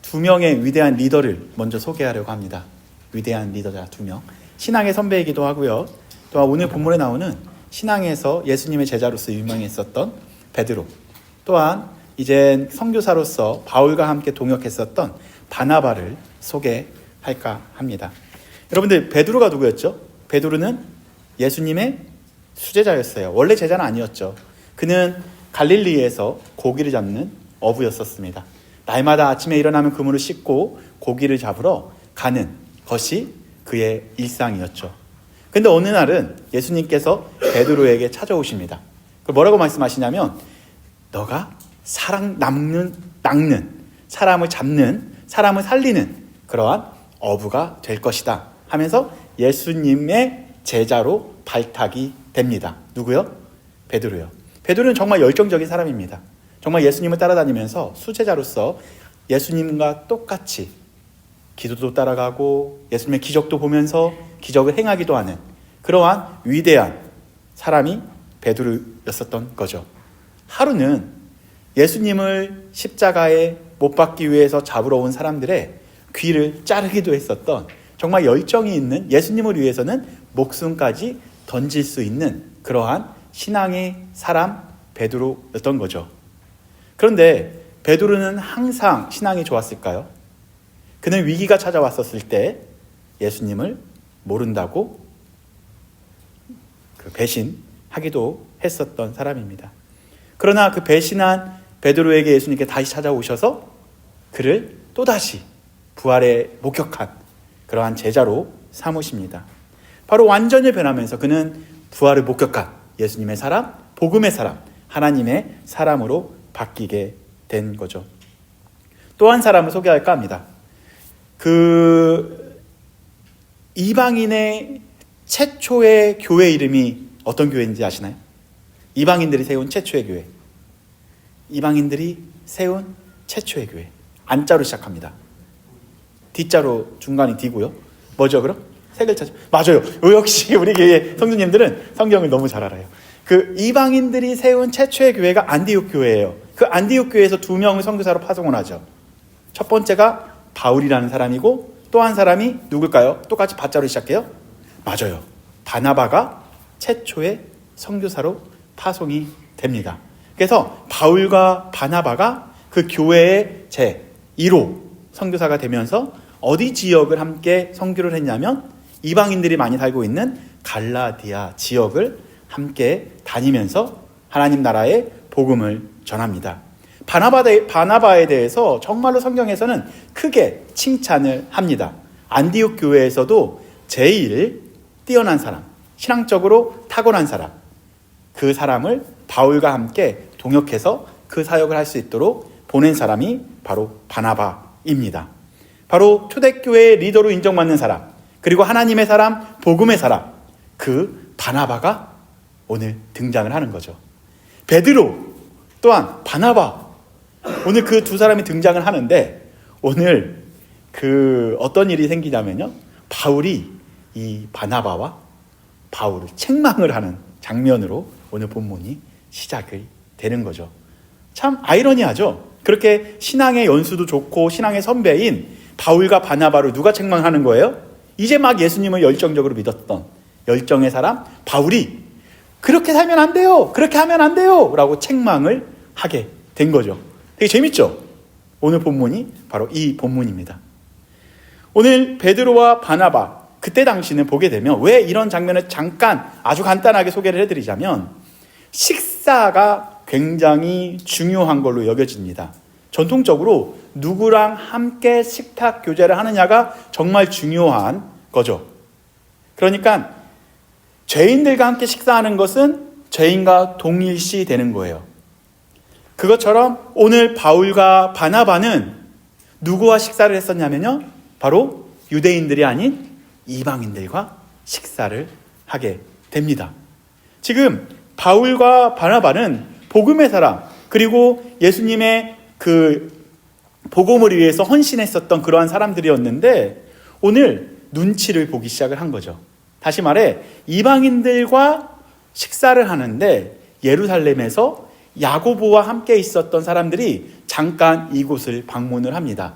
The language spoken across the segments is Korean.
두 명의 위대한 리더를 먼저 소개하려고 합니다. 위대한 리더자 두 명. 신앙의 선배이기도 하고요. 또한 오늘 본문에 나오는 신앙에서 예수님의 제자로서 유명했었던 베드로, 또한 이젠 선교사로서 바울과 함께 동역했었던 바나바를 소개할까 합니다. 여러분들, 베드로가 누구였죠? 베드로는 예수님의 수제자였어요. 원래 제자는 아니었죠. 그는 갈릴리에서 고기를 잡는 어부였었습니다. 날마다 아침에 일어나면 그물을 씻고 고기를 잡으러 가는 것이 그의 일상이었죠. 근데 어느 날은 예수님께서 베드로에게 찾아오십니다. 뭐라고 말씀하시냐면, 너가 낚는, 사람을 잡는, 사람을 살리는 그러한 어부가 될 것이다 하면서 예수님의 제자로 발탁이 됩니다. 누구요? 베드로요. 베드로는 정말 열정적인 사람입니다. 정말 예수님을 따라다니면서 수제자로서 예수님과 똑같이 기도도 따라가고 예수님의 기적도 보면서 기적을 행하기도 하는 그러한 위대한 사람이 베드로였었던 거죠. 하루는 예수님을 십자가에 못 박기 위해서 잡으러 온 사람들의 귀를 자르기도 했었던, 정말 열정이 있는, 예수님을 위해서는 목숨까지 던질 수 있는 그러한 신앙의 사람 베드로였던 거죠. 그런데 베드로는 항상 신앙이 좋았을까요? 그는 위기가 찾아왔었을 때 예수님을 모른다고 배신하기도 했었던 사람입니다. 그러나 그 배신한 베드로에게 예수님께 다시 찾아오셔서 그를 또다시 부활에 목격한 그러한 제자로 삼으십니다. 바로 완전히 변하면서 그는 부활을 목격한 예수님의 사람, 복음의 사람, 하나님의 사람으로 바뀌게 된 거죠. 또 한 사람을 소개할까 합니다. 그 이방인의 최초의 교회 이름이 어떤 교회인지 아시나요? 이방인들이 세운 최초의 교회. 이방인들이 세운 최초의 교회. 안자로 시작합니다. D자로 중간이 D고요. 뭐죠 그럼? 세 글자죠. 맞아요. 역시 우리 교회 성도님들은 성경을 너무 잘 알아요. 그 이방인들이 세운 최초의 교회가 안디옥 교회예요. 그 안디옥 교회에서 두 명을 선교사로 파송을 하죠. 첫 번째가 바울이라는 사람이고, 또 한 사람이 누굴까요? 똑같이 바자로 시작해요? 맞아요. 바나바가 최초의 선교사로 파송이 됩니다. 그래서 바울과 바나바가 그 교회의 제1호 선교사가 되면서 어디 지역을 함께 선교를 했냐면, 이방인들이 많이 살고 있는 갈라디아 지역을 함께 다니면서 하나님 나라의 복음을 전합니다. 바나바에 대해서 정말로 성경에서는 크게 칭찬을 합니다. 안디옥 교회에서도 제일 뛰어난 사람, 신앙적으로 타고난 사람, 그 사람을 바울과 함께 동역해서 그 사역을 할 수 있도록 보낸 사람이 바로 바나바입니다. 바로 초대교회의 리더로 인정받는 사람, 그리고 하나님의 사람, 복음의 사람, 그 바나바가 오늘 등장을 하는 거죠. 베드로 또한 바나바, 오늘 그 두 사람이 등장을 하는데, 오늘 그 어떤 일이 생기냐면요, 바울이 이 바나바와 바울을 책망을 하는 장면으로 오늘 본문이 시작이 되는 거죠. 참 아이러니하죠. 그렇게 신앙의 연수도 좋고 신앙의 선배인 바울과 바나바를 누가 책망하는 거예요? 이제 막 예수님을 열정적으로 믿었던 열정의 사람 바울이 그렇게 살면 안 돼요, 그렇게 하면 안 돼요 라고 책망을 하게 된 거죠. 되게 재밌죠? 오늘 본문이 바로 이 본문입니다. 오늘 베드로와 바나바, 그때 당시는 보게 되면, 왜 이런 장면을 잠깐 아주 간단하게 소개를 해드리자면, 식사가 굉장히 중요한 걸로 여겨집니다. 전통적으로 누구랑 함께 식탁 교제를 하느냐가 정말 중요한 거죠. 그러니까 죄인들과 함께 식사하는 것은 죄인과 동일시 되는 거예요. 그것처럼 오늘 바울과 바나바는 누구와 식사를 했었냐면요, 바로 유대인들이 아닌 이방인들과 식사를 하게 됩니다. 지금 바울과 바나바는 복음의 사람, 그리고 예수님의 그 복음을 위해서 헌신했었던 그러한 사람들이었는데, 오늘 눈치를 보기 시작을 한 거죠. 다시 말해, 이방인들과 식사를 하는데 야고보와 함께 있었던 사람들이 잠깐 이곳을 방문을 합니다.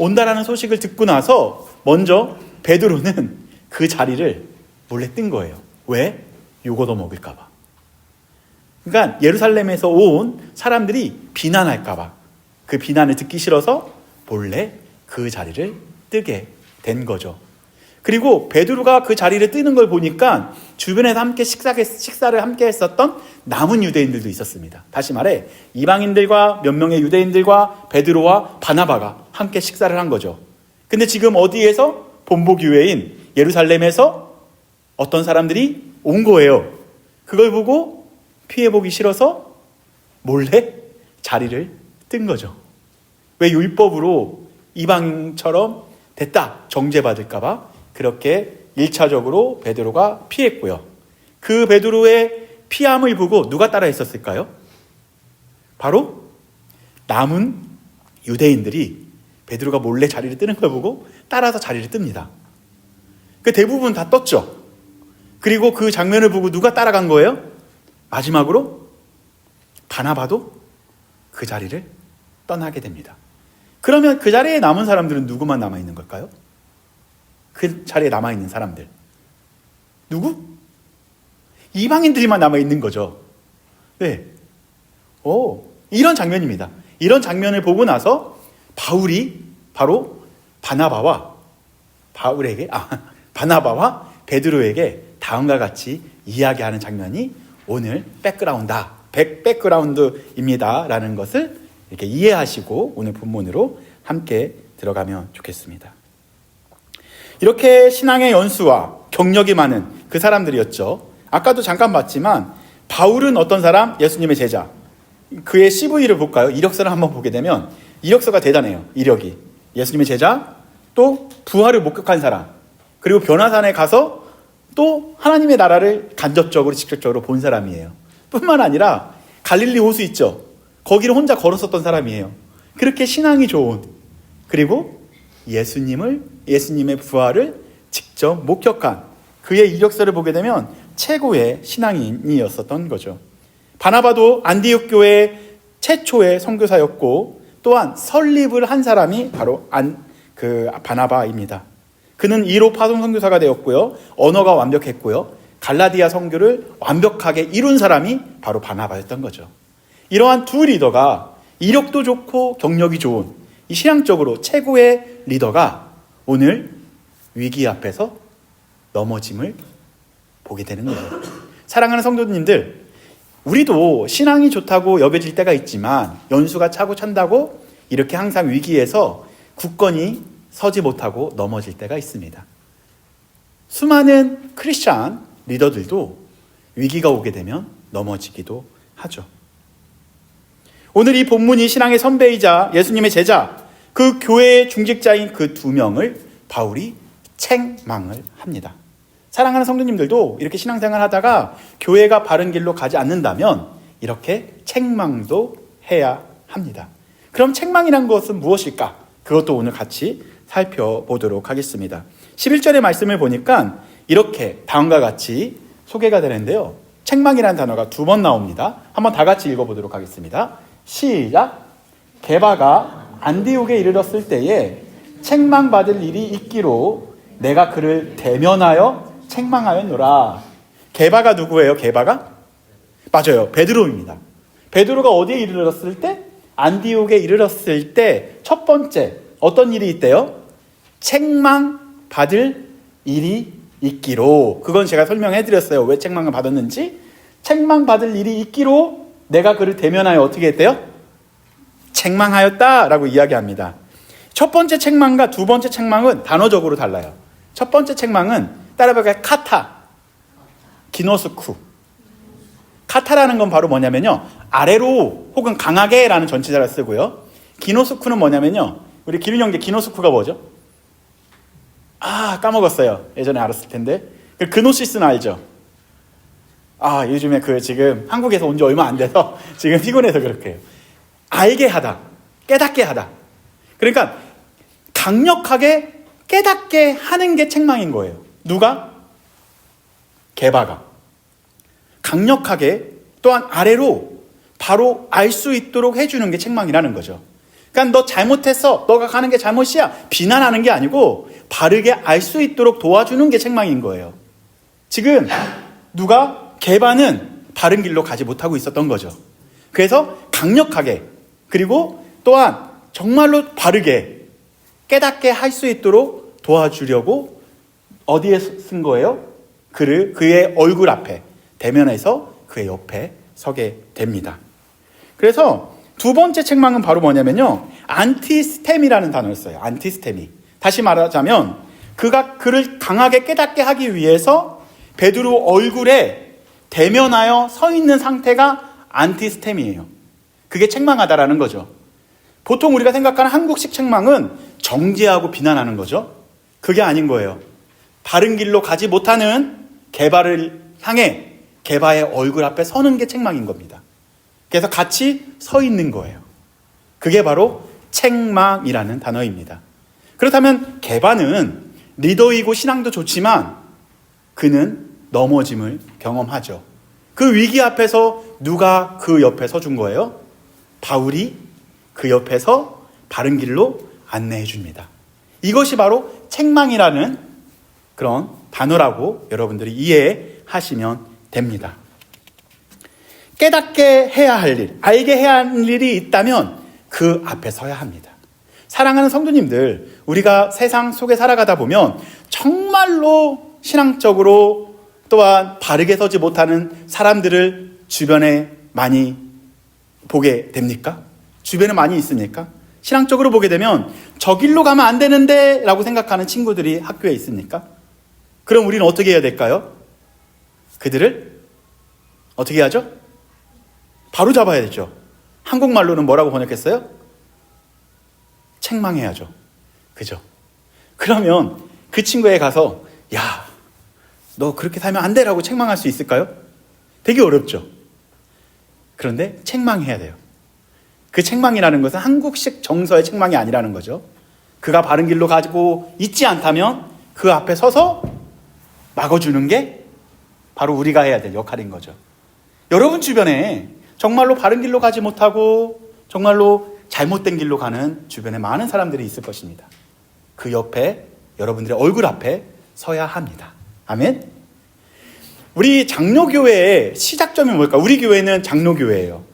온다라는 소식을 듣고 나서 먼저 베드로는 그 자리를 몰래 뜬 거예요. 왜? 욕 얻어 먹을까 봐. 그러니까 예루살렘에서 온 사람들이 비난할까 봐. 그 비난을 듣기 싫어서 몰래 그 자리를 뜨게 된 거죠. 그리고 베드로가 그 자리를 뜨는 걸 보니까 주변에서 함께 식사를 함께 했었던 남은 유대인들도 있었습니다. 다시 말해 이방인들과 몇 명의 유대인들과 베드로와 바나바가 함께 식사를 한 거죠. 근데 지금 어디에서? 본보교회인 예루살렘에서 어떤 사람들이 온 거예요. 그걸 보고 피해보기 싫어서 몰래 자리를 뜬 거죠. 왜? 율법으로 이방인처럼 됐다 정죄받을까 봐 그렇게 1차적으로 베드로가 피했고요. 그 베드로의 피함을 보고 누가 따라 했었을까요? 바로 남은 유대인들이 베드로가 몰래 자리를 뜨는 걸 보고 따라서 자리를 뜹니다. 그 대부분 다 떴죠. 그리고 그 장면을 보고 누가 따라간 거예요? 마지막으로 바나바도 그 자리를 떠나게 됩니다. 그러면 그 자리에 남은 사람들은 누구만 남아있는 걸까요? 그 자리에 남아있는 사람들. 누구? 이방인들만 남아있는 거죠. 네. 이런 장면입니다. 이런 장면을 보고 나서 바울이 바로 바나바와 베드로에게 다음과 같이 이야기하는 장면이 오늘 백그라운드입니다. 라는 것을 이렇게 이해하시고 오늘 본문으로 함께 들어가면 좋겠습니다. 이렇게 신앙의 연수와 경력이 많은 그 사람들이었죠. 아까도 잠깐 봤지만 바울은 어떤 사람? 예수님의 제자. 그의 CV를 볼까요? 이력서를 한번 보게 되면 이력서가 대단해요. 이력이. 예수님의 제자, 또 부활을 목격한 사람, 그리고 변화산에 가서 또 하나님의 나라를 간접적으로 직접적으로 본 사람이에요. 뿐만 아니라 갈릴리 호수 있죠. 거기를 혼자 걸었었던 사람이에요. 그렇게 신앙이 좋은, 그리고 예수님의 부활을 직접 목격한 그의 이력서를 보게 되면 최고의 신앙인이었었던 거죠. 바나바도 안디옥 교회 최초의 선교사였고 또한 설립을 한 사람이 바로 바나바입니다. 그는 1호 파송 선교사가 되었고요. 언어가 완벽했고요. 갈라디아 선교를 완벽하게 이룬 사람이 바로 바나바였던 거죠. 이러한 두 리더가 이력도 좋고 경력이 좋은 이 신앙적으로 최고의 리더가 오늘 위기 앞에서 넘어짐을 보게 되는 거예요. 사랑하는 성도님들, 우리도 신앙이 좋다고 여겨질 때가 있지만 연수가 차고 찬다고 이렇게 항상 위기에서 굳건히 서지 못하고 넘어질 때가 있습니다. 수많은 크리스찬 리더들도 위기가 오게 되면 넘어지기도 하죠. 오늘 이 본문이 신앙의 선배이자 예수님의 제자, 그 교회의 중직자인 그 두 명을 바울이 책망을 합니다. 사랑하는 성도님들도 이렇게 신앙생활 하다가 교회가 바른 길로 가지 않는다면 이렇게 책망도 해야 합니다. 그럼 책망이란 것은 무엇일까? 그것도 오늘 같이 살펴보도록 하겠습니다. 11절의 말씀을 보니까 이렇게 다음과 같이 소개가 되는데요. 책망이라는 단어가 2번 나옵니다. 한번 다 같이 읽어보도록 하겠습니다. 시작! 게바가 안디옥에 이르렀을 때에 책망받을 일이 있기로 내가 그를 대면하여 책망하였노라. 게바가 누구예요? 게바가? 맞아요. 베드로입니다. 베드로가 어디에 이르렀을 때? 안디옥에 이르렀을 때 첫 번째 어떤 일이 있대요? 책망받을 일이 있기로. 그건 제가 설명해 드렸어요. 왜 책망을 받았는지. 책망받을 일이 있기로 내가 그를 대면하여 어떻게 했대요? 책망하였다라고 이야기합니다. 첫 번째 책망과 두 번째 책망은 단어적으로 달라요. 첫 번째 책망은 따라해볼까요? 카타, 기노스쿠. 카타라는 건 바로 뭐냐면요, 아래로 혹은 강하게라는 전치사를 쓰고요. 기노스쿠는 뭐냐면요, 우리 기륜 형제 기노스쿠가 뭐죠? 까먹었어요. 예전에 알았을 텐데. 그노시스는 알죠? 요즘에 지금 한국에서 온 지 얼마 안 돼서 지금 피곤해서 그렇게 해요. 알게 하다, 깨닫게 하다. 그러니까 강력하게 깨닫게 하는 게 책망인 거예요. 누가? 게바가. 강력하게 또한 아래로 바로 알 수 있도록 해주는 게 책망이라는 거죠. 그러니까 너 잘못했어. 너가 가는 게 잘못이야. 비난하는 게 아니고 바르게 알 수 있도록 도와주는 게 책망인 거예요. 지금 누가 개바는 바른 길로 가지 못하고 있었던 거죠. 그래서 강력하게 그리고 또한 정말로 바르게 깨닫게 할 수 있도록 도와주려고 어디에 쓴 거예요? 그의 얼굴 앞에 대면해서 그의 옆에 서게 됩니다. 그래서 두 번째 책망은 바로 뭐냐면요. 안티스템이라는 단어를 써요. 안티스템이. 다시 말하자면 그가 그를 강하게 깨닫게 하기 위해서 베드로 얼굴에 대면하여 서 있는 상태가 안티스템이에요. 그게 책망하다라는 거죠. 보통 우리가 생각하는 한국식 책망은 정죄하고 비난하는 거죠. 그게 아닌 거예요. 바른 길로 가지 못하는 게바를 향해 게바의 얼굴 앞에 서는 게 책망인 겁니다. 그래서 같이 서 있는 거예요. 그게 바로 책망이라는 단어입니다. 그렇다면 게바는 리더이고 신앙도 좋지만 그는 넘어짐을 경험하죠. 그 위기 앞에서 누가 그 옆에 서준 거예요? 바울이 그 옆에서 바른 길로 안내해 줍니다. 이것이 바로 책망이라는 그런 단어라고 여러분들이 이해하시면 됩니다. 깨닫게 해야 할 일, 알게 해야 할 일이 있다면 그 앞에 서야 합니다. 사랑하는 성도님들, 우리가 세상 속에 살아가다 보면 정말로 신앙적으로 또한 바르게 서지 못하는 사람들을 주변에 많이 보게 됩니까? 주변에 많이 있습니까? 신앙적으로 보게 되면 저 길로 가면 안 되는데 라고 생각하는 친구들이 학교에 있습니까? 그럼 우리는 어떻게 해야 될까요? 그들을 어떻게 해야죠? 바로 잡아야 되죠. 한국말로는 뭐라고 번역했어요? 책망해야죠. 그죠? 그러면 그 친구에 가서 야, 너 그렇게 살면 안 돼라고 책망할 수 있을까요? 되게 어렵죠. 그런데 책망해야 돼요. 그 책망이라는 것은 한국식 정서의 책망이 아니라는 거죠. 그가 바른 길로 가지고 있지 않다면 그 앞에 서서 막아주는 게 바로 우리가 해야 될 역할인 거죠. 여러분 주변에 정말로 바른 길로 가지 못하고 정말로 잘못된 길로 가는 주변에 많은 사람들이 있을 것입니다. 그 옆에 여러분들의 얼굴 앞에 서야 합니다. 아멘. 우리 장로교회의 시작점이 뭘까? 우리 교회는 장로교회예요.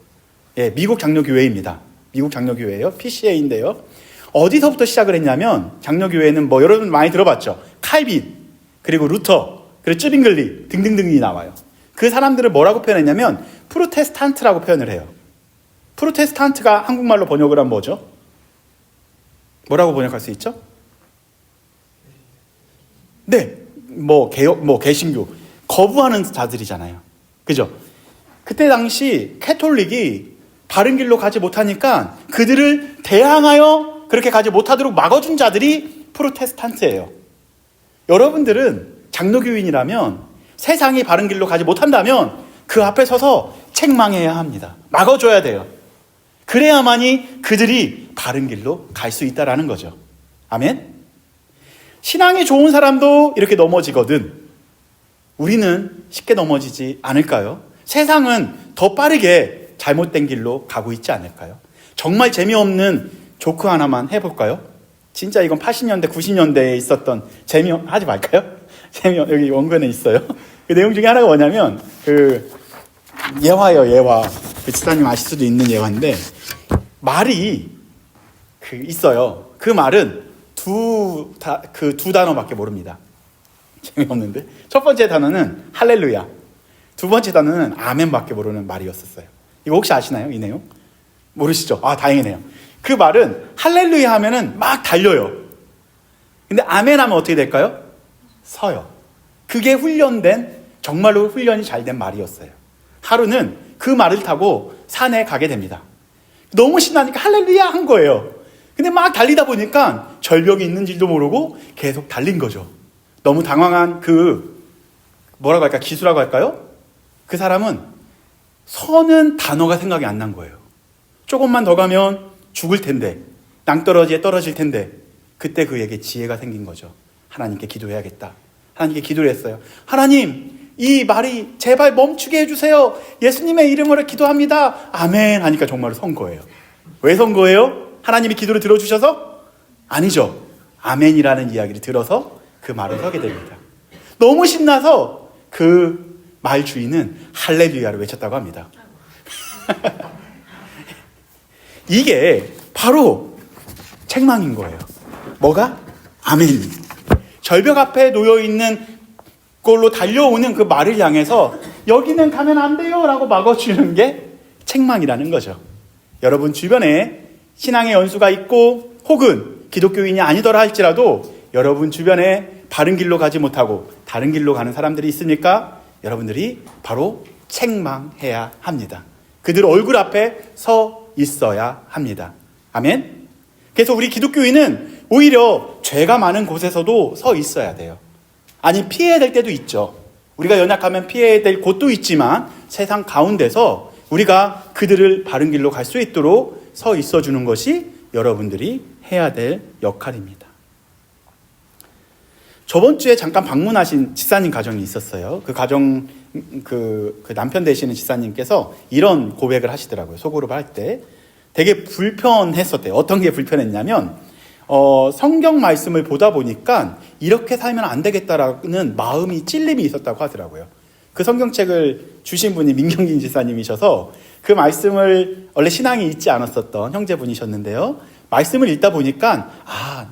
예, 미국 장로교회입니다. 미국 장로교회예요. PCA인데요. 어디서부터 시작을 했냐면 장로교회는 뭐 여러분 많이 들어봤죠. 칼빈, 그리고 루터, 그리고 쯔빙글리 등등등이 나와요. 그 사람들을 뭐라고 표현했냐면 프로테스탄트라고 표현을 해요. 프로테스탄트가 한국말로 번역을 하면 뭐죠? 뭐라고 번역할 수 있죠? 네, 뭐 개혁, 뭐 개신교 거부하는 자들이잖아요. 그죠? 그때 당시 캐톨릭이 바른 길로 가지 못하니까 그들을 대항하여 그렇게 가지 못하도록 막아준 자들이 프로테스탄트예요. 여러분들은 장로교인이라면 세상이 바른 길로 가지 못한다면 그 앞에 서서 책망해야 합니다. 막아줘야 돼요. 그래야만이 그들이 바른 길로 갈 수 있다라는 거죠. 아멘? 신앙이 좋은 사람도 이렇게 넘어지거든 우리는 쉽게 넘어지지 않을까요? 세상은 더 빠르게 잘못된 길로 가고 있지 않을까요? 정말 재미없는 조크 하나만 해볼까요? 진짜 이건 80년대, 90년대에 있었던 하지 말까요? 여기 원근에 있어요. 그 내용 중에 하나가 뭐냐면, 예화예요, 예화. 그 지사님 아실 수도 있는 예화인데, 말이 있어요. 그 말은 두 단어밖에 모릅니다. 재미없는데. 첫 번째 단어는 할렐루야. 두 번째 단어는 아멘밖에 모르는 말이었었어요. 이거 혹시 아시나요? 이 내용? 모르시죠? 아, 다행이네요. 그 말은 할렐루야 하면은 막 달려요. 근데 아멘 하면 어떻게 될까요? 서요. 그게 정말로 훈련이 잘 된 말이었어요. 하루는 그 말을 타고 산에 가게 됩니다. 너무 신나니까 할렐루야 한 거예요. 근데 막 달리다 보니까 절벽이 있는지도 모르고 계속 달린 거죠. 너무 당황한 뭐라고 할까? 기수라고 할까요? 그 사람은 서는 단어가 생각이 안 난 거예요. 조금만 더 가면 죽을 텐데, 낭떠러지에 떨어질 텐데, 그때 그에게 지혜가 생긴 거죠. 하나님께 기도해야겠다. 하나님께 기도를 했어요. 하나님, 이 말이 제발 멈추게 해주세요. 예수님의 이름으로 기도합니다. 아멘 하니까 정말로 선 거예요. 왜 선 거예요? 하나님이 기도를 들어주셔서? 아니죠. 아멘이라는 이야기를 들어서 그 말을 서게 됩니다. 너무 신나서 그 말 주인은 할렐루야를 외쳤다고 합니다. 이게 바로 책망인 거예요. 뭐가? 아멘. 절벽 앞에 놓여있는 걸로 달려오는 그 말을 향해서 여기는 가면 안 돼요 라고 막아주는 게 책망이라는 거죠. 여러분 주변에 신앙의 연수가 있고 혹은 기독교인이 아니더라 할지라도 여러분 주변에 바른 길로 가지 못하고 다른 길로 가는 사람들이 있으니까 여러분들이 바로 책망해야 합니다. 그들 얼굴 앞에 서 있어야 합니다. 아멘. 그래서 우리 기독교인은 오히려 죄가 많은 곳에서도 서 있어야 돼요. 아니 피해야 될 때도 있죠. 우리가 연약하면 피해야 될 곳도 있지만 세상 가운데서 우리가 그들을 바른 길로 갈 수 있도록 서 있어주는 것이 여러분들이 해야 될 역할입니다. 저번 주에 잠깐 방문하신 집사님 가정이 있었어요. 그 가정 그 남편 되시는 집사님께서 이런 고백을 하시더라고요. 소그룹 할 때 되게 불편했었대요. 어떤 게 불편했냐면 성경 말씀을 보다 보니까 이렇게 살면 안 되겠다라는 마음이 찔림이 있었다고 하더라고요. 그 성경책을 주신 분이 민경진 집사님이셔서 그 말씀을 원래 신앙이 있지 않았었던 형제분이셨는데요. 말씀을 읽다 보니까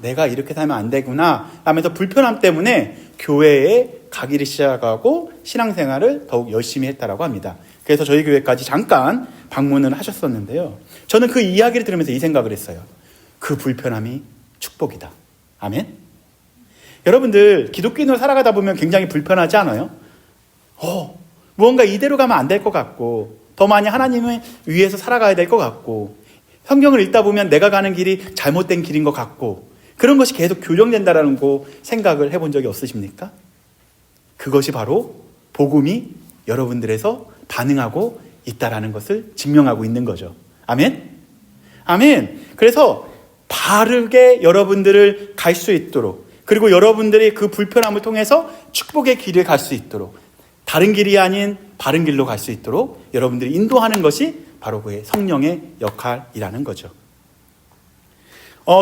내가 이렇게 살면 안 되구나 하면서 불편함 때문에 교회에 가기를 시작하고 신앙생활을 더욱 열심히 했다라고 합니다. 그래서 저희 교회까지 잠깐 방문을 하셨었는데요. 저는 그 이야기를 들으면서 이 생각을 했어요. 그 불편함이 축복이다. 아멘. 여러분들 기독교인으로 살아가다 보면 굉장히 불편하지 않아요? 무언가 이대로 가면 안 될 것 같고 더 많이 하나님을 위해서 살아가야 될 것 같고 성경을 읽다 보면 내가 가는 길이 잘못된 길인 것 같고 그런 것이 계속 교정된다라는 거 생각을 해본 적이 없으십니까? 그것이 바로 복음이 여러분들에서 반응하고 있다라는 것을 증명하고 있는 거죠. 아멘? 아멘. 그래서 바르게 여러분들을 갈 수 있도록 그리고 여러분들이 그 불편함을 통해서 축복의 길을 갈 수 있도록 다른 길이 아닌 바른 길로 갈 수 있도록 여러분들이 인도하는 것이 바로 그의 성령의 역할이라는 거죠.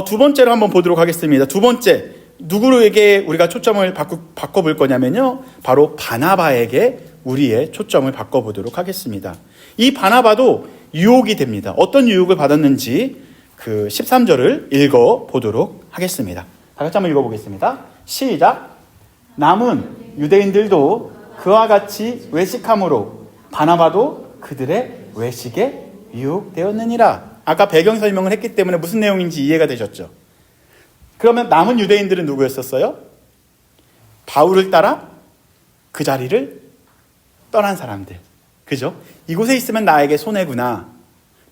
두 번째로 한번 보도록 하겠습니다. 두 번째, 누구에게 우리가 초점을 바꿔볼 거냐면요. 바로 바나바에게 우리의 초점을 바꿔보도록 하겠습니다. 이 바나바도 유혹이 됩니다. 어떤 유혹을 받았는지 그 13절을 읽어보도록 하겠습니다. 다 같이 한번 읽어보겠습니다. 시작. 남은 유대인들도 그와 같이 외식함으로 바나바도 그들의 외식에 유혹되었느니라. 아까 배경 설명을 했기 때문에 무슨 내용인지 이해가 되셨죠? 그러면 남은 유대인들은 누구였었어요? 바울을 따라 그 자리를 떠난 사람들. 그죠? 이곳에 있으면 나에게 손해구나.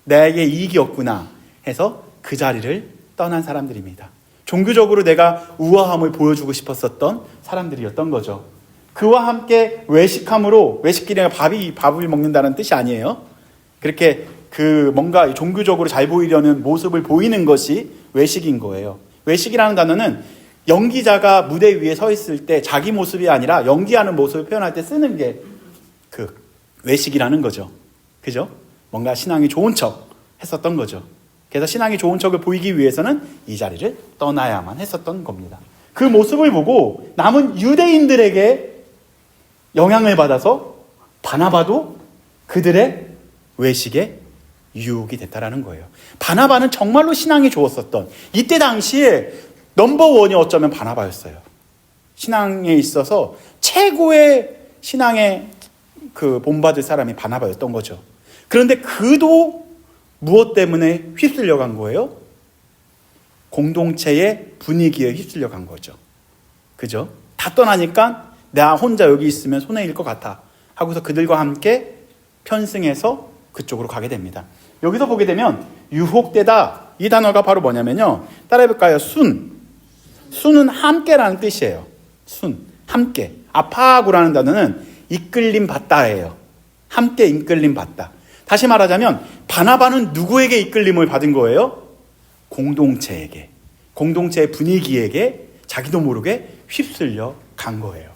나에게 이익이 없구나 해서 그 자리를 떠난 사람들입니다. 종교적으로 내가 우아함을 보여주고 싶었었던 사람들이었던 거죠. 그와 함께 외식함으로, 외식끼리는 밥을 먹는다는 뜻이 아니에요. 그렇게 뭔가 종교적으로 잘 보이려는 모습을 보이는 것이 외식인 거예요. 외식이라는 단어는 연기자가 무대 위에 서 있을 때 자기 모습이 아니라 연기하는 모습을 표현할 때 쓰는 게 그 외식이라는 거죠. 그죠? 뭔가 신앙이 좋은 척 했었던 거죠. 그래서 신앙이 좋은 척을 보이기 위해서는 이 자리를 떠나야만 했었던 겁니다. 그 모습을 보고 남은 유대인들에게 영향을 받아서 바나바도 그들의 외식에 유혹이 됐다라는 거예요. 바나바는 정말로 신앙이 좋았었던 이때 당시에 넘버원이 어쩌면 바나바였어요. 신앙에 있어서 최고의 신앙의 본받을 사람이 바나바였던 거죠. 그런데 그도 무엇 때문에 휩쓸려 간 거예요? 공동체의 분위기에 휩쓸려 간 거죠. 그죠? 다 떠나니까 나 혼자 여기 있으면 손해일 것 같아 하고서 그들과 함께 편승해서 그쪽으로 가게 됩니다. 여기서 보게 되면 유혹되다, 이 단어가 바로 뭐냐면요. 따라해볼까요? 순은 함께라는 뜻이에요. 함께. 아파구라는 단어는 이끌림 받다예요. 함께 이끌림 받다. 다시 말하자면 바나바는 누구에게 이끌림을 받은 거예요? 공동체에게. 공동체의 분위기에게 자기도 모르게 휩쓸려 간 거예요.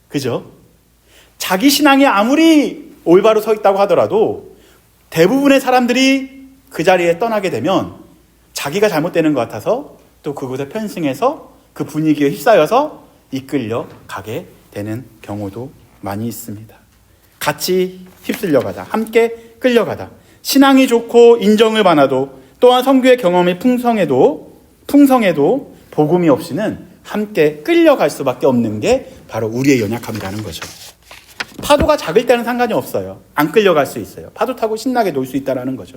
그죠? 자기 신앙이 아무리 올바로 서 있다고 하더라도 대부분의 사람들이 그 자리에 떠나게 되면 자기가 잘못되는 것 같아서 또 그곳에 편승해서 그 분위기에 휩싸여서 이끌려 가게 되는 경우도 많이 있습니다. 같이 휩쓸려가다, 함께 끌려가다, 신앙이 좋고 인정을 받아도 또한 선교의 경험이 풍성해도 복음이 없이는 함께 끌려갈 수밖에 없는 게 바로 우리의 연약함이라는 거죠. 파도가 작을 때는 상관이 없어요. 안 끌려갈 수 있어요. 파도 타고 신나게 놀 수 있다는 거죠.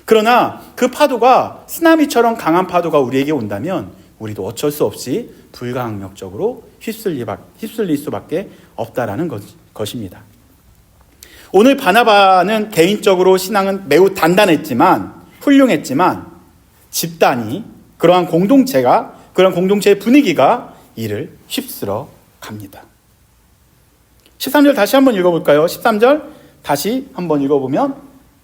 그러나 그 파도가 쓰나미처럼 강한 파도가 우리에게 온다면 우리도 어쩔 수 없이 불가항력적으로 휩쓸릴 수밖에 없다라는 것입니다. 오늘 바나바는 개인적으로 신앙은 매우 단단했지만 훌륭했지만 집단이 그러한 공동체의 분위기가 이를 휩쓸어 갑니다. 13절 다시 한번 읽어볼까요? 13절 다시 한번 읽어보면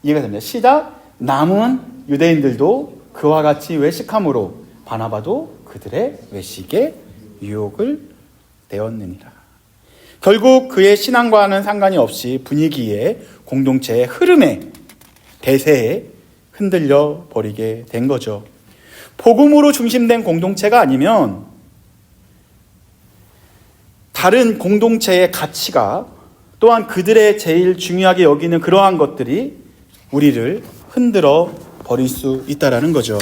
이해가 됩니다. 시작. 남은 유대인들도 그와 같이 외식함으로 바나바도 그들의 외식에 유혹을 내었느니라. 결국 그의 신앙과는 상관이 없이 분위기에 공동체의 흐름에 대세에 흔들려 버리게 된 거죠. 복음으로 중심된 공동체가 아니면 다른 공동체의 가치가 또한 그들의 제일 중요하게 여기는 그러한 것들이 우리를 흔들어 버릴 수 있다라는 거죠.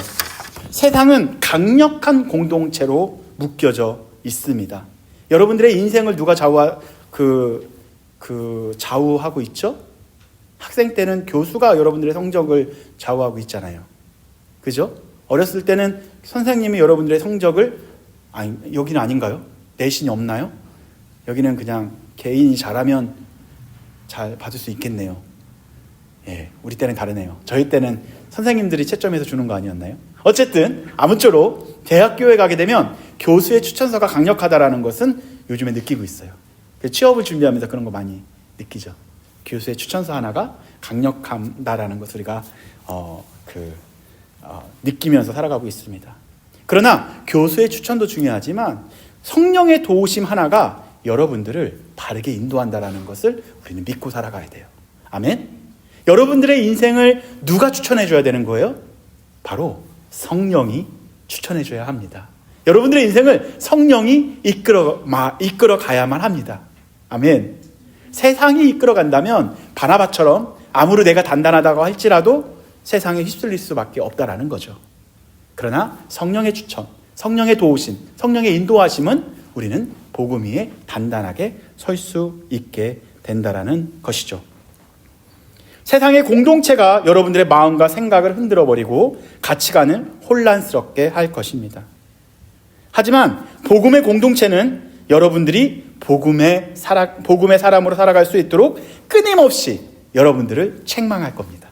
세상은 강력한 공동체로 묶여져 있습니다. 여러분들의 인생을 누가 좌우하고 있죠? 학생 때는 교수가 여러분들의 성적을 좌우하고 있잖아요. 그죠? 어렸을 때는 선생님이 여러분들의 성적을 여기는 아닌가요? 내신이 없나요? 여기는 그냥 개인이 잘하면 잘 받을 수 있겠네요. 예, 우리 때는 다르네요. 저희 때는 선생님들이 채점해서 주는 거 아니었나요? 어쨌든 아무쪼록 대학교에 가게 되면 교수의 추천서가 강력하다라는 것은 요즘에 느끼고 있어요. 취업을 준비하면서 그런 거 많이 느끼죠. 교수의 추천서 하나가 강력하다라는 것을 우리가 느끼면서 살아가고 있습니다. 그러나 교수의 추천도 중요하지만 성령의 도우심 하나가 여러분들을 바르게 인도한다라는 것을 우리는 믿고 살아가야 돼요. 아멘. 여러분들의 인생을 누가 추천해 줘야 되는 거예요? 바로 성령이 추천해 줘야 합니다. 여러분들의 인생을 성령이 이끌어 가야만 합니다. 아멘. 세상이 이끌어 간다면 바나바처럼 아무리 내가 단단하다고 할지라도 세상에 휩쓸릴 수밖에 없다라는 거죠. 그러나 성령의 추천, 성령의 도우심, 성령의 인도하심은 우리는 복음 위에 단단하게 설 수 있게 된다라는 것이죠. 세상의 공동체가 여러분들의 마음과 생각을 흔들어버리고 가치관을 혼란스럽게 할 것입니다. 하지만 복음의 공동체는 여러분들이 복음의 사람으로 살아갈 수 있도록 끊임없이 여러분들을 책망할 겁니다.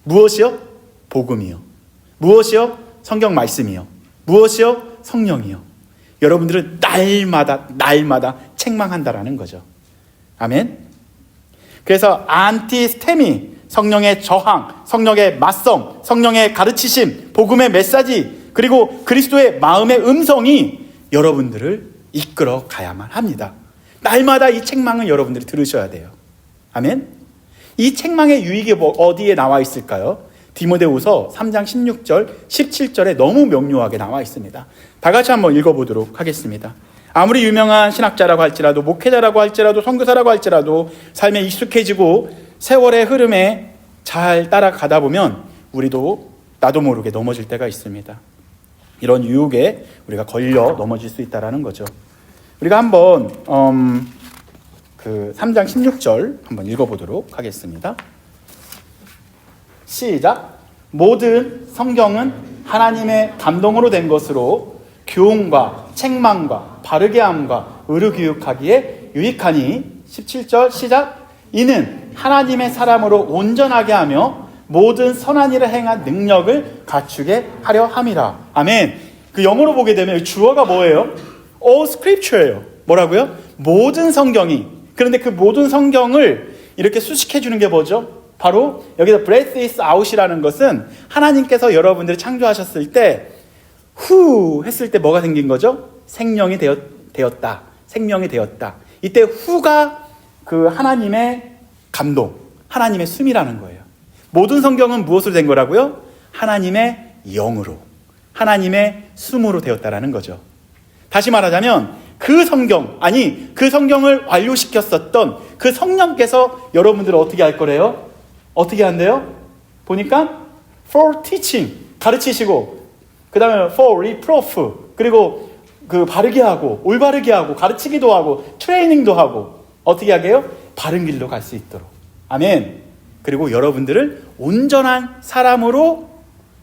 무엇이요? 복음이요. 무엇이요? 성경 말씀이요. 무엇이요? 성령이요. 여러분들은 날마다 책망한다라는 거죠. 아멘. 그래서 안티스테미, 성령의 저항, 성령의 맞성, 성령의 가르치심, 복음의 메시지, 그리고 그리스도의 마음의 음성이 여러분들을 이끌어 가야만 합니다. 날마다 이 책망을 여러분들이 들으셔야 돼요. 아멘. 이 책망의 유익이 어디에 나와 있을까요? 디모데후서 3장 16절, 17절에 너무 명료하게 나와 있습니다. 다 같이 한번 읽어보도록 하겠습니다. 아무리 유명한 신학자라고 할지라도, 목회자라고 할지라도, 선교사라고 할지라도 삶에 익숙해지고 세월의 흐름에 잘 따라가다 보면 우리도 나도 모르게 넘어질 때가 있습니다. 이런 유혹에 우리가 걸려 넘어질 수 있다는 거죠. 우리가 한번 3장 16절 한번 읽어보도록 하겠습니다. 시작. 모든 성경은 하나님의 감동으로 된 것으로 교훈과 책망과 바르게 함과 의로 교육하기에 유익하니 17절 시작. 이는 하나님의 사람으로 온전하게 하며 모든 선한 일을 행한 능력을 갖추게 하려 함이라. 아멘. 그 영어로 보게 되면 주어가 뭐예요? All scripture예요. 뭐라고요? 모든 성경이. 그런데 그 모든 성경을 이렇게 수식해 주는 게 뭐죠? 바로 여기서 breath is out이라는 것은 하나님께서 여러분들이 창조하셨을 때 후 했을 때 뭐가 생긴 거죠? 생명이 되었다. 생명이 되었다. 이때 후가 그 하나님의 감동, 하나님의 숨이라는 거예요. 모든 성경은 무엇으로 된 거라고요? 하나님의 영으로. 하나님의 숨으로 되었다라는 거죠. 다시 말하자면 그 성경을 완료시켰었던 그 성령께서 여러분들을 어떻게 할 거래요? 어떻게 한대요? 보니까 for teaching, 가르치시고, 그 다음에 for reproof, 그리고 그 바르게 하고, 올바르게 하고, 가르치기도 하고, 트레이닝도 하고, 어떻게 하게요? 바른 길로 갈 수 있도록. 아멘. 그리고 여러분들을 온전한 사람으로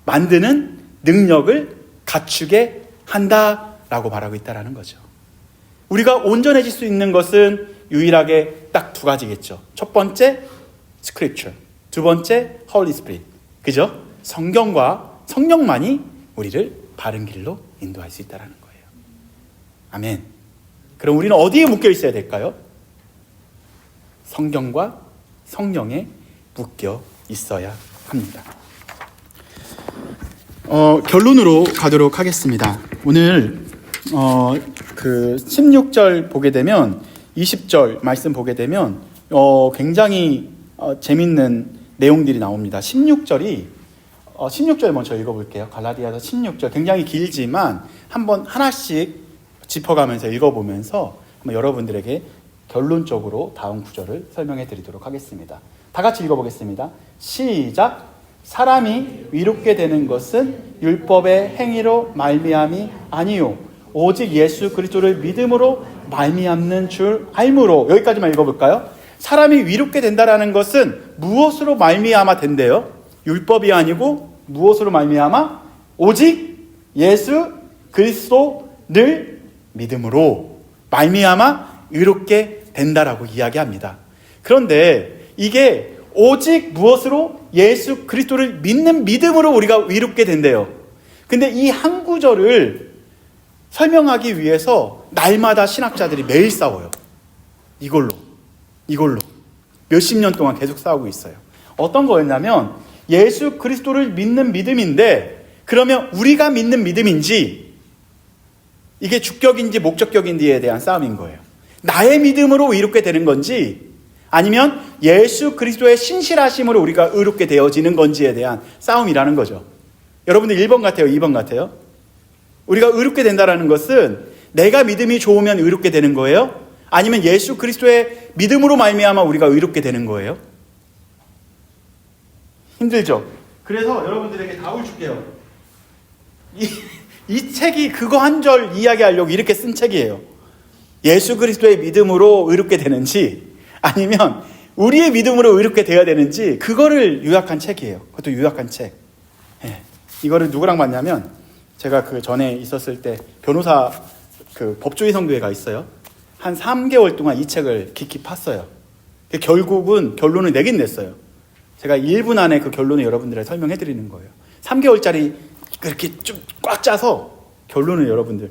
만드는 능력을 갖추게 한다라고 말하고 있다라는 거죠. 우리가 온전해질 수 있는 것은 유일하게 딱 두 가지겠죠. 첫 번째, Scripture. 두 번째, Holy Spirit. 그죠? 성경과 성령만이 우리를 바른 길로 인도할 수 있다는 거예요. 아멘. 그럼 우리는 어디에 묶여 있어야 될까요? 성경과 성령에 묶여 있어야 합니다. 결론으로 가도록 하겠습니다. 오늘 그 16절 보게 되면 20절 말씀 보게 되면 굉장히 재밌는 내용들이 나옵니다. 16절 먼저 읽어볼게요. 갈라디아서 16절 굉장히 길지만 한번 하나씩 짚어가면서 읽어보면서 한번 여러분들에게 결론적으로 다음 구절을 설명해 드리도록 하겠습니다. 다 같이 읽어보겠습니다. 시작. 사람이 위롭게 되는 것은 율법의 행위로 말미암이 아니요 오직 예수 그리스도를 믿음으로 말미암는 줄 알므로. 여기까지만 읽어볼까요? 사람이 위롭게 된다라는 것은 무엇으로 말미암아 된대요? 율법이 아니고 무엇으로 말미암아? 오직 예수 그리스도를 믿음으로 말미암아 의롭게 된다라고 이야기합니다. 그런데 이게 오직 무엇으로? 예수 그리스도를 믿는 믿음으로 우리가 위롭게 된대요. 근데 이 한 구절을 설명하기 위해서 날마다 신학자들이 매일 싸워요. 이걸로 몇십 년 동안 계속 싸우고 있어요. 어떤 거였냐면 예수 그리스도를 믿는 믿음인데, 그러면 우리가 믿는 믿음인지 이게 주격인지 목적격인지에 대한 싸움인 거예요. 나의 믿음으로 의롭게 되는 건지 아니면 예수 그리스도의 신실하심으로 우리가 의롭게 되어지는 건지에 대한 싸움이라는 거죠. 여러분들 1번 같아요? 2번 같아요? 우리가 의롭게 된다는 것은 내가 믿음이 좋으면 의롭게 되는 거예요? 아니면 예수 그리스도의 믿음으로 말미암아 우리가 의롭게 되는 거예요? 힘들죠? 그래서 여러분들에게 답을 줄게요. 이 책이 그거 한 절 이야기하려고 이렇게 쓴 책이에요. 예수 그리스도의 믿음으로 의롭게 되는지 아니면 우리의 믿음으로 의롭게 되어야 되는지 그거를 요약한 책이에요. 그것도 요약한 책. 네. 이거를 누구랑 봤냐면 제가 그 전에 있었을 때 변호사 그 법조의 성교회가 있어요. 한 3개월 동안 이 책을 깊이 팠어요. 결국은 결론을 내긴 냈어요. 제가 1분 안에 그 결론을 여러분들에게 설명해 드리는 거예요. 3개월짜리 그렇게 좀 꽉 짜서 결론을 여러분들,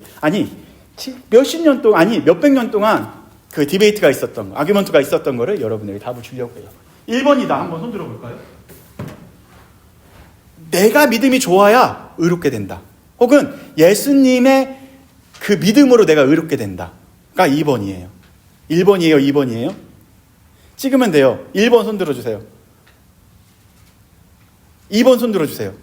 몇십 년 동안, 몇백 년 동안 그 디베이트가 있었던 거, 아규먼트가 있었던 거를 여러분에게 답을 주려고 해요. 1번이다. 한번 손 들어볼까요? 내가 믿음이 좋아야 의롭게 된다. 혹은 예수님의 그 믿음으로 내가 의롭게 된다가 2번이에요. 1번이에요? 2번이에요? 찍으면 돼요. 1번 손 들어주세요. 2번 손 들어주세요.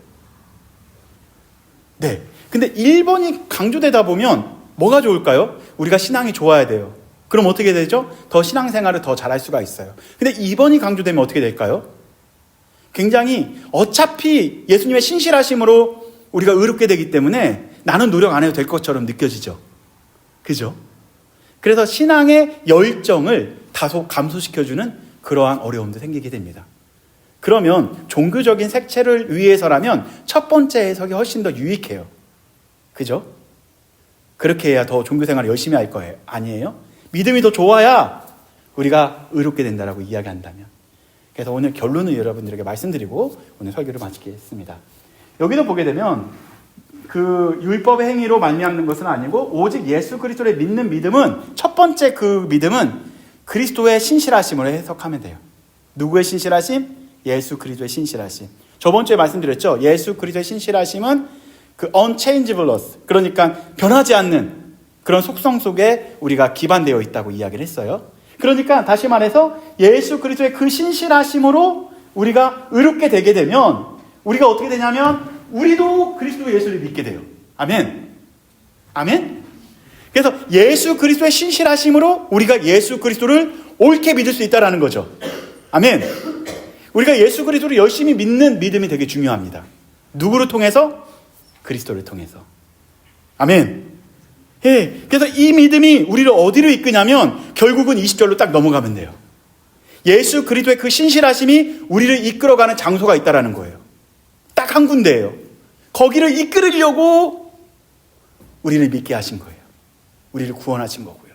네. 근데 1번이 강조되다 보면 뭐가 좋을까요? 우리가 신앙이 좋아야 돼요. 그럼 어떻게 되죠? 더 신앙생활을 더 잘할 수가 있어요. 근데 2번이 강조되면 어떻게 될까요? 굉장히 어차피 예수님의 신실하심으로 우리가 의롭게 되기 때문에 나는 노력 안 해도 될 것처럼 느껴지죠. 그죠? 그래서 신앙의 열정을 다소 감소시켜주는 그러한 어려움도 생기게 됩니다. 그러면 종교적인 색채를 위해서라면 첫 번째 해석이 훨씬 더 유익해요. 그죠? 그렇게 해야 더 종교생활을 열심히 할 거예요. 아니에요? 믿음이 더 좋아야 우리가 의롭게 된다라고 이야기한다면. 그래서 오늘 결론을 여러분들에게 말씀드리고 오늘 설교를 마치겠습니다. 여기도 보게 되면 그 율법의 행위로 말미암는 것은 아니고 오직 예수 그리스도를 믿는 믿음은, 첫 번째 그 믿음은 그리스도의 신실하심으로 해석하면 돼요. 누구의 신실하심? 예수 그리스도의 신실하심. 저번 주에 말씀드렸죠. 예수 그리스도의 신실하심은 그 unchangeableness, 그러니까 변하지 않는 그런 속성 속에 우리가 기반되어 있다고 이야기를 했어요. 그러니까 다시 말해서 예수 그리스도의 그 신실하심으로 우리가 의롭게 되게 되면 우리가 어떻게 되냐면 우리도 그리스도 예수를 믿게 돼요. 아멘. 아멘. 그래서 예수 그리스도의 신실하심으로 우리가 예수 그리스도를 옳게 믿을 수 있다는 거죠. 아멘. 우리가 예수 그리스도를 열심히 믿는 믿음이 되게 중요합니다. 누구를 통해서? 그리스도를 통해서. 아멘. 예. 그래서 이 믿음이 우리를 어디로 이끄냐면 결국은 20절로 딱 넘어가면 돼요. 예수 그리스도의 그 신실하심이 우리를 이끌어가는 장소가 있다라는 거예요. 딱 한 군데예요. 거기를 이끌으려고 우리를 믿게 하신 거예요. 우리를 구원하신 거고요.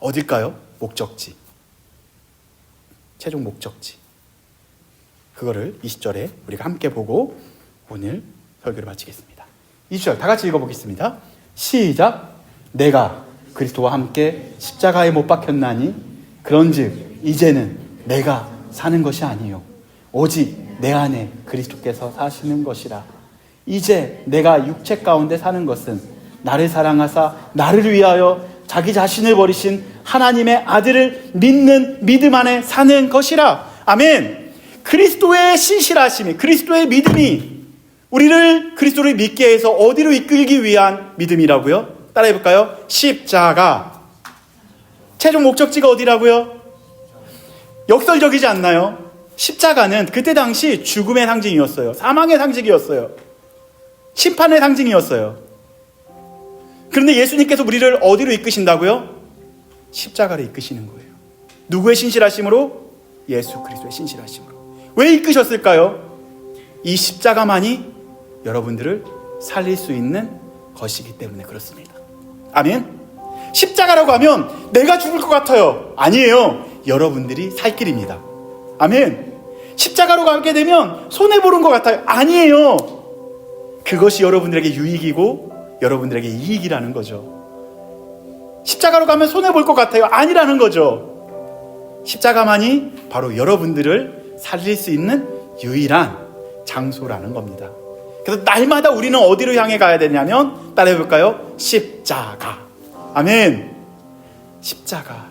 어딜까요? 목적지. 최종 목적지. 그거를 20절에 우리가 함께 보고 오늘 설교를 마치겠습니다. 20절 다 같이 읽어보겠습니다. 시작. 내가 그리스도와 함께 십자가에 못 박혔나니 그런즉 이제는 내가 사는 것이 아니요 오직 내 안에 그리스도께서 사시는 것이라. 이제 내가 육체 가운데 사는 것은 나를 사랑하사 나를 위하여 자기 자신을 버리신 하나님의 아들을 믿는 믿음 안에 사는 것이라. 아멘. 그리스도의 신실하심이, 그리스도의 믿음이 우리를 그리스도를 믿게 해서 어디로 이끌기 위한 믿음이라고요? 따라해 볼까요? 십자가. 최종 목적지가 어디라고요? 역설적이지 않나요? 십자가는 그때 당시 죽음의 상징이었어요. 사망의 상징이었어요. 심판의 상징이었어요. 그런데 예수님께서 우리를 어디로 이끄신다고요? 십자가로 이끄시는 거예요. 누구의 신실하심으로? 예수 그리스도의 신실하심으로. 왜 이끄셨을까요? 이 십자가만이 여러분들을 살릴 수 있는 것이기 때문에 그렇습니다. 아멘. 십자가라고 하면 내가 죽을 것 같아요. 아니에요. 여러분들이 살 길입니다. 아멘. 십자가로 가게 되면 손해보는 것 같아요. 아니에요. 그것이 여러분들에게 유익이고 여러분들에게 이익이라는 거죠. 십자가로 가면 손해볼 것 같아요. 아니라는 거죠. 십자가만이 바로 여러분들을 살릴 수 있는 유일한 장소라는 겁니다. 그래서 날마다 우리는 어디로 향해 가야 되냐면 따라해볼까요? 십자가. 아멘. 십자가.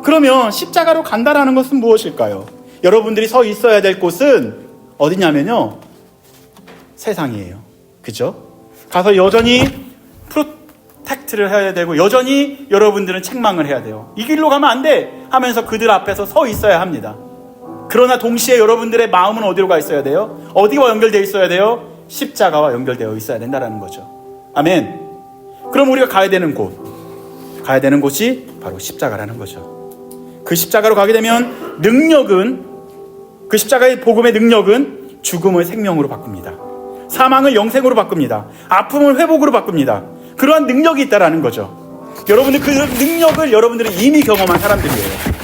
그러면 십자가로 간다라는 것은 무엇일까요? 여러분들이 서 있어야 될 곳은 어디냐면요, 세상이에요. 그죠? 가서 여전히 프로텍트를 해야 되고 여전히 여러분들은 책망을 해야 돼요. 이 길로 가면 안 돼 하면서 그들 앞에서 서 있어야 합니다. 그러나 동시에 여러분들의 마음은 어디로 가 있어야 돼요? 어디와 연결되어 있어야 돼요? 십자가와 연결되어 있어야 된다는 거죠. 아멘. 그럼 우리가 가야 되는 곳이 바로 십자가라는 거죠. 그 십자가로 가게 되면 그 십자가의 복음의 능력은 죽음을 생명으로 바꿉니다. 사망을 영생으로 바꿉니다. 아픔을 회복으로 바꿉니다. 그러한 능력이 있다라는 거죠. 여러분들 그 능력을 여러분들이 이미 경험한 사람들이에요.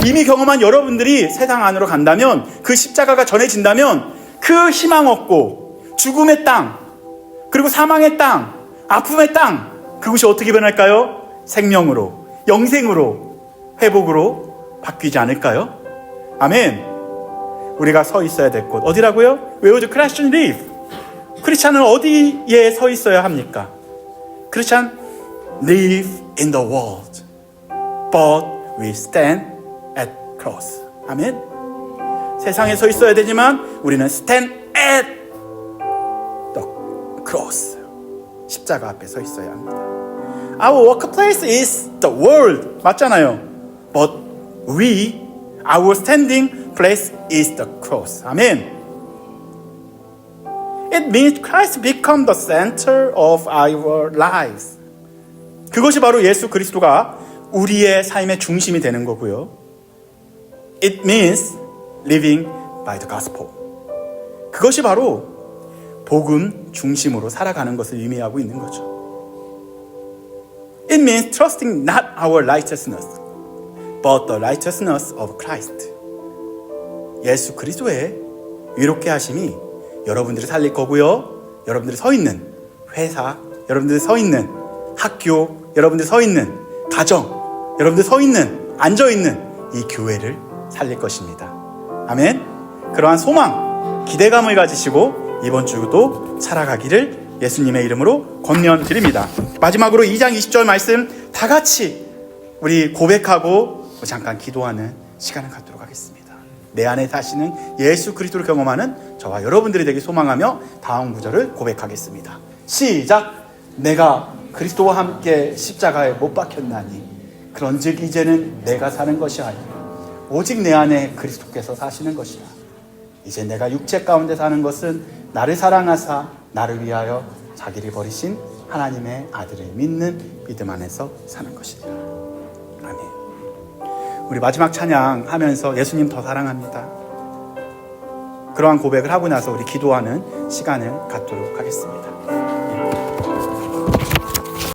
이미 경험한 여러분들이 세상 안으로 간다면, 그 십자가가 전해진다면 그 희망 없고 죽음의 땅, 그리고 사망의 땅, 아픔의 땅, 그것이 어떻게 변할까요? 생명으로, 영생으로, 회복으로 바뀌지 않을까요? 아멘. 우리가 서 있어야 될 곳 어디라고요? Where would Christian live? 크리스찬은 어디에 서 있어야 합니까? 크리스찬 live in the world, but we stand at cross. 아멘. 세상에 서 있어야 되지만 우리는 stand at the cross. 십자가 앞에 서 있어야 합니다. Our workplace is the world. 맞잖아요. But our standing place is the cross. 아멘. It means Christ become the center of our lives. 그것이 바로 예수 그리스도가 우리의 삶의 중심이 되는 거고요. It means living by the gospel. 그것이 바로 복음 중심으로 살아가는 것을 의미하고 있는 거죠. It means trusting not our righteousness, but the righteousness of Christ. 예수 그리스도의 의롭게 하심이 여러분들을 살릴 거고요. 여러분들이 서 있는 회사, 여러분들이 서 있는 학교, 여러분들이 서 있는 가정, 여러분들이 서 있는, 앉아 있는 이 교회를 살릴 것입니다. 아멘. 그러한 소망, 기대감을 가지시고 이번 주도 살아가기를 예수님의 이름으로 권면드립니다. 마지막으로 2장 20절 말씀 다 같이 우리 고백하고 잠깐 기도하는 시간을 갖도록 하겠습니다. 내 안에 사시는 예수 그리스도를 경험하는 저와 여러분들이 되길 소망하며 다음 구절을 고백하겠습니다. 시작! 내가 그리스도와 함께 십자가에 못 박혔나니 그런즉 이제는 내가 사는 것이 아니라 오직 내 안에 그리스도께서 사시는 것이라. 이제 내가 육체 가운데 사는 것은 나를 사랑하사 나를 위하여 자기를 버리신 하나님의 아들을 믿는 믿음 안에서 사는 것이니라. 아멘. 우리 마지막 찬양 하면서 예수님 더 사랑합니다. 그러한 고백을 하고 나서 우리 기도하는 시간을 갖도록 하겠습니다.